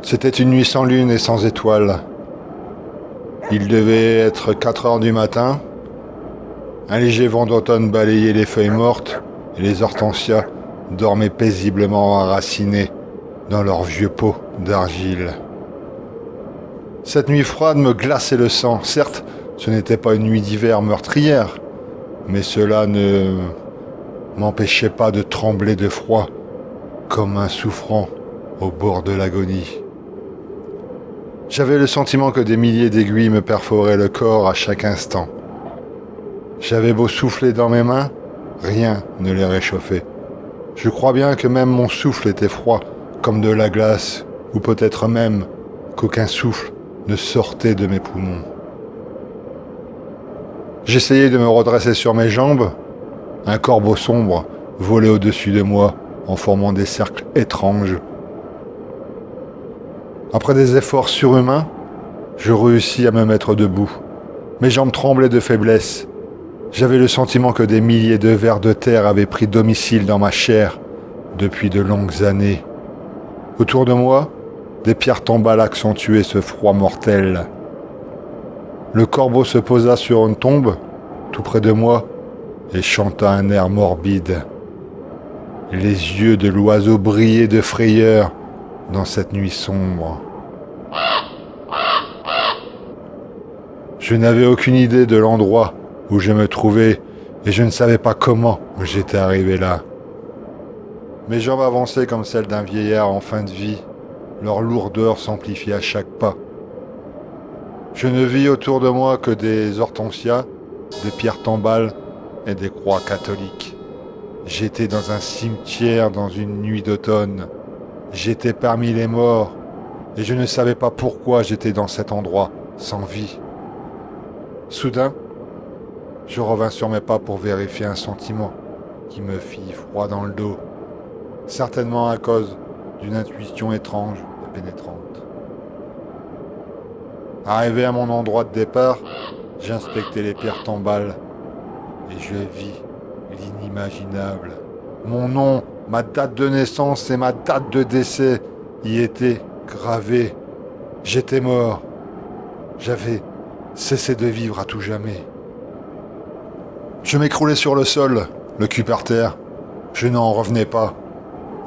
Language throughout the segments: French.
C'était une nuit sans lune et sans étoiles. Il devait être 4 heures du matin. Un léger vent d'automne balayait les feuilles mortes et les hortensias dormaient paisiblement enracinées dans leurs vieux pots d'argile. Cette nuit froide me glaçait le sang. Certes, ce n'était pas une nuit d'hiver meurtrière, mais cela ne m'empêchait pas de trembler de froid comme un souffrant au bord de l'agonie. J'avais le sentiment que des milliers d'aiguilles me perforaient le corps à chaque instant. J'avais beau souffler dans mes mains, rien ne les réchauffait. Je crois bien que même mon souffle était froid, comme de la glace, ou peut-être même qu'aucun souffle ne sortait de mes poumons. J'essayais de me redresser sur mes jambes. Un corbeau sombre volait au-dessus de moi en formant des cercles étranges. Après des efforts surhumains, je réussis à me mettre debout. Mes jambes tremblaient de faiblesse. J'avais le sentiment que des milliers de vers de terre avaient pris domicile dans ma chair depuis de longues années. Autour de moi, des pierres tombales accentuaient ce froid mortel. Le corbeau se posa sur une tombe, tout près de moi, et chanta un air morbide. Les yeux de l'oiseau brillaient de frayeur dans cette nuit sombre. Je n'avais aucune idée de l'endroit où je me trouvais et je ne savais pas comment j'étais arrivé là. Mes jambes avançaient comme celles d'un vieillard en fin de vie. Leur lourdeur s'amplifiait à chaque pas. Je ne vis autour de moi que des hortensias, des pierres tombales et des croix catholiques. J'étais dans un cimetière dans une nuit d'automne. J'étais parmi les morts et je ne savais pas pourquoi j'étais dans cet endroit sans vie. Soudain, je revins sur mes pas pour vérifier un sentiment qui me fit froid dans le dos, certainement à cause d'une intuition étrange et pénétrante. Arrivé à mon endroit de départ, j'inspectai les pierres tombales et je vis l'inimaginable. Mon nom, ma date de naissance et ma date de décès y étaient gravés. J'étais mort. J'avais cessé de vivre à tout jamais. Je m'écroulais sur le sol, le cul par terre. Je n'en revenais pas.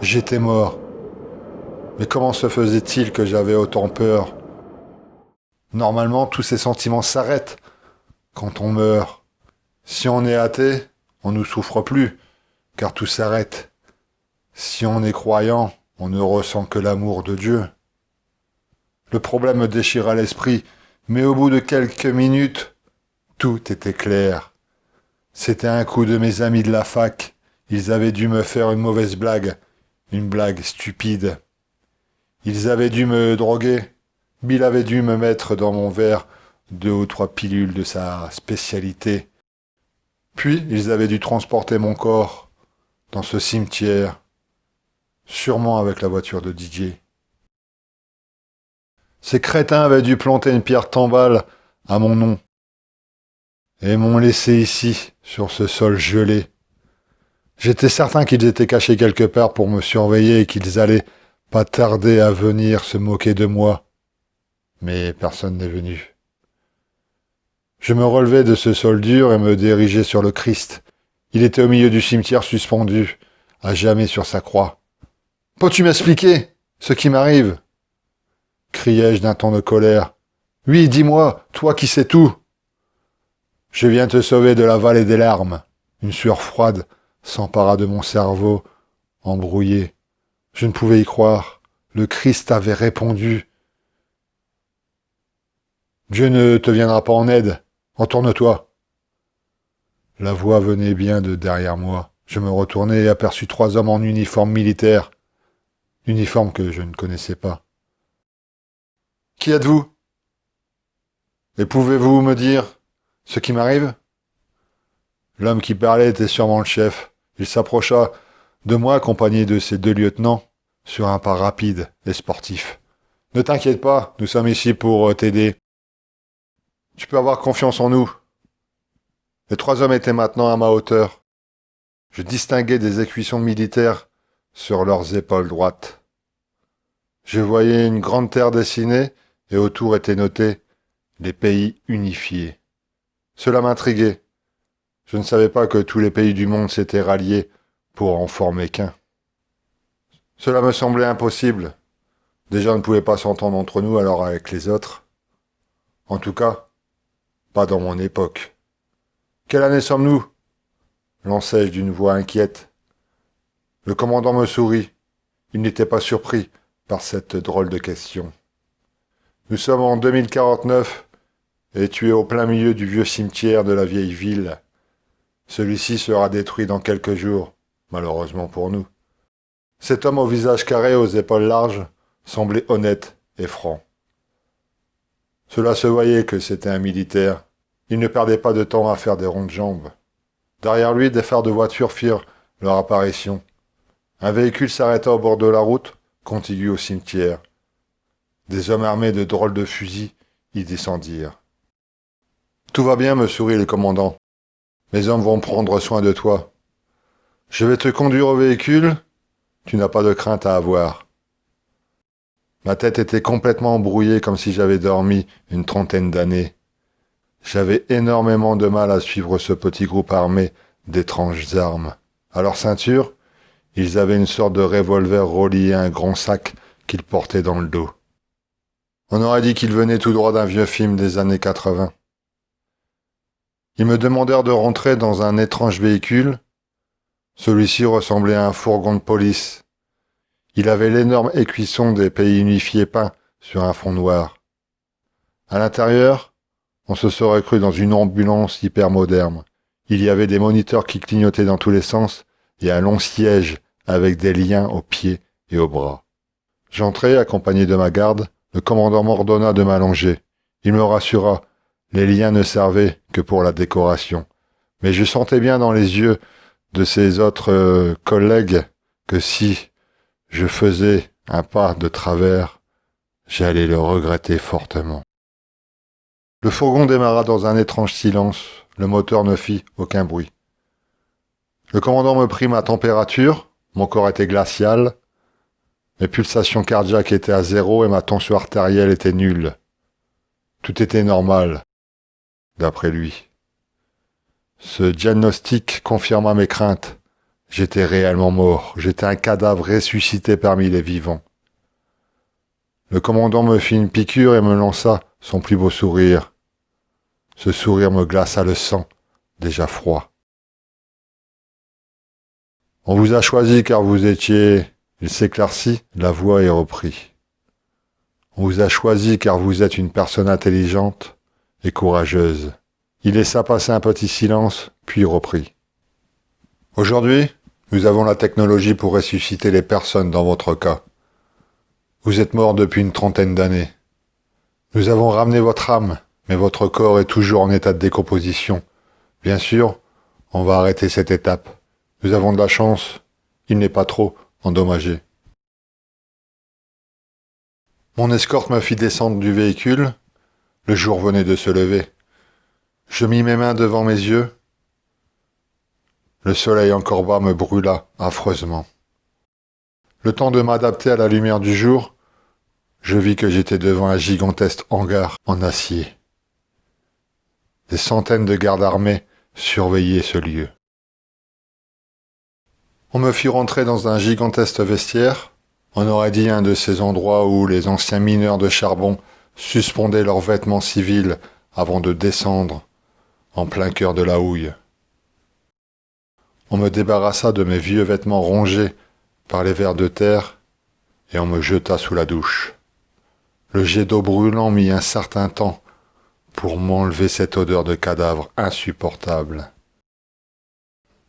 J'étais mort. Mais comment se faisait-il que j'avais autant peur ? Normalement, tous ces sentiments s'arrêtent quand on meurt. Si on est athée, on ne souffre plus, car tout s'arrête. Si on est croyant, on ne ressent que l'amour de Dieu. Le problème me déchira l'esprit, mais au bout de quelques minutes, tout était clair. C'était un coup de mes amis de la fac. Ils avaient dû me faire une mauvaise blague, une blague stupide. Ils avaient dû me droguer. Bill avait dû me mettre dans mon verre 2 ou 3 pilules de sa spécialité. Puis, ils avaient dû transporter mon corps dans ce cimetière, sûrement avec la voiture de Didier. Ces crétins avaient dû planter une pierre tombale à mon nom et m'ont laissé ici, sur ce sol gelé. J'étais certain qu'ils étaient cachés quelque part pour me surveiller et qu'ils allaient pas tarder à venir se moquer de moi. Mais personne n'est venu. Je me relevai de ce sol dur et me dirigeai sur le Christ. Il était au milieu du cimetière suspendu, à jamais sur sa croix. « Peux-tu m'expliquer ce qui m'arrive » criai-je d'un ton de colère. « Oui, dis-moi, toi qui sais tout !»« Je viens te sauver de la vallée des larmes. » Une sueur froide s'empara de mon cerveau, embrouillé. Je ne pouvais y croire. Le Christ avait répondu. « Dieu ne te viendra pas en aide. Retourne-toi. » La voix venait bien de derrière moi. Je me retournai et aperçus 3 hommes en uniforme militaire. Uniforme que je ne connaissais pas. « Qui êtes-vous ? Et pouvez-vous me dire ce qui m'arrive ?» L'homme qui parlait était sûrement le chef. Il s'approcha de moi accompagné de ses 2 lieutenants sur un pas rapide et sportif. « Ne t'inquiète pas, nous sommes ici pour t'aider. Tu peux avoir confiance en nous. » Les 3 hommes étaient maintenant à ma hauteur. Je distinguais des écussons militaires sur leurs épaules droites. Je voyais une grande terre dessinée et autour étaient notés les pays unifiés. Cela m'intriguait. Je ne savais pas que tous les pays du monde s'étaient ralliés pour en former qu'un. Cela me semblait impossible. Déjà, on ne pouvait pas s'entendre entre nous, alors avec les autres. En tout cas, pas dans mon époque. Quelle année sommes-nous? Lançai-je d'une voix inquiète. Le commandant me sourit. Il n'était pas surpris par cette drôle de question. Nous sommes en 2049 et tu es au plein milieu du vieux cimetière de la vieille ville. Celui-ci sera détruit dans quelques jours, malheureusement pour nous. Cet homme au visage carré, aux épaules larges, semblait honnête et franc. Cela se voyait que c'était un militaire. Il ne perdait pas de temps à faire des rondes jambes. Derrière lui, des phares de voiture firent leur apparition. Un véhicule s'arrêta au bord de la route, contigu au cimetière. Des hommes armés de drôles de fusils y descendirent. « Tout va bien, me sourit le commandant. Mes hommes vont prendre soin de toi. Je vais te conduire au véhicule. Tu n'as pas de crainte à avoir. » Ma tête était complètement embrouillée comme si j'avais dormi une trentaine d'années. J'avais énormément de mal à suivre ce petit groupe armé d'étranges armes. À leur ceinture, ils avaient une sorte de revolver relié à un grand sac qu'ils portaient dans le dos. On aurait dit qu'ils venaient tout droit d'un vieux film des années 80. Ils me demandèrent de rentrer dans un étrange véhicule. Celui-ci ressemblait à un fourgon de police. Il avait l'énorme écuisson des pays unifiés peint sur un fond noir. À l'intérieur, on se serait cru dans une ambulance hyper moderne. Il y avait des moniteurs qui clignotaient dans tous les sens et un long siège avec des liens aux pieds et aux bras. J'entrai, accompagné de ma garde. Le commandant m'ordonna de m'allonger. Il me rassura. Les liens ne servaient que pour la décoration. Mais je sentais bien dans les yeux de ses autres collègues que si je faisais un pas de travers, j'allais le regretter fortement. Le fourgon démarra dans un étrange silence. Le moteur ne fit aucun bruit. Le commandant me prit ma température. Mon corps était glacial. Mes pulsations cardiaques étaient à 0 et ma tension artérielle était nulle. Tout était normal, d'après lui. Ce diagnostic confirma mes craintes. J'étais réellement mort. J'étais un cadavre ressuscité parmi les vivants. Le commandant me fit une piqûre et me lança son plus beau sourire. Ce sourire me glaça le sang, déjà froid. « On vous a choisi car vous étiez... » Il s'éclaircit, la voix et reprit. « On vous a choisi car vous êtes une personne intelligente et courageuse. » Il laissa passer un petit silence, puis reprit. « Aujourd'hui, nous avons la technologie pour ressusciter les personnes dans votre cas. Vous êtes mort depuis une trentaine d'années. Nous avons ramené votre âme, mais votre corps est toujours en état de décomposition. Bien sûr, on va arrêter cette étape. Nous avons de la chance, il n'est pas trop endommagé. » Mon escorte me fit descendre du véhicule. Le jour venait de se lever. Je mis mes mains devant mes yeux. Le soleil encore bas me brûla affreusement. Le temps de m'adapter à la lumière du jour, je vis que j'étais devant un gigantesque hangar en acier. Des centaines de gardes armés surveillaient ce lieu. On me fit rentrer dans un gigantesque vestiaire. On aurait dit un de ces endroits où les anciens mineurs de charbon suspendaient leurs vêtements civils avant de descendre en plein cœur de la houille. On me débarrassa de mes vieux vêtements rongés par les vers de terre et on me jeta sous la douche. Le jet d'eau brûlant mit un certain temps pour m'enlever cette odeur de cadavre insupportable.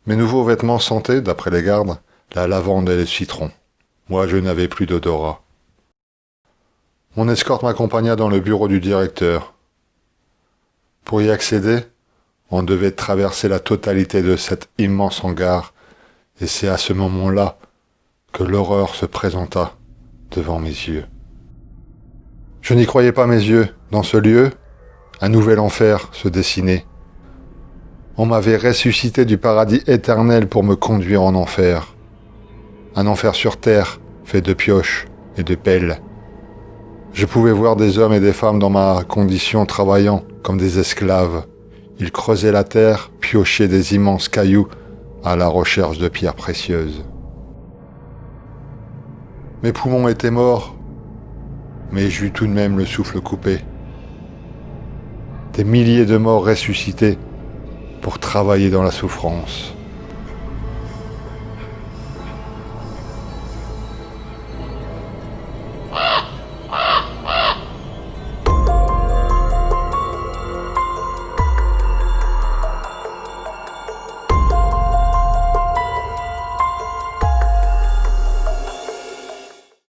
Mes nouveaux vêtements sentaient, d'après les gardes, la lavande et le citron. Moi, je n'avais plus d'odorat. Mon escorte m'accompagna dans le bureau du directeur. Pour y accéder, on devait traverser la totalité de cet immense hangar, et c'est à ce moment-là que l'horreur se présenta devant mes yeux. Je n'y croyais pas mes yeux. Dans ce lieu, un nouvel enfer se dessinait. On m'avait ressuscité du paradis éternel pour me conduire en enfer. Un enfer sur terre, fait de pioches et de pelles, Je pouvais voir des hommes et des femmes dans ma condition travaillant comme des esclaves. Ils creusaient la terre, piochaient des immenses cailloux à la recherche de pierres précieuses. Mes poumons étaient morts, mais j'eus tout de même le souffle coupé. Des milliers de morts ressuscités pour travailler dans la souffrance.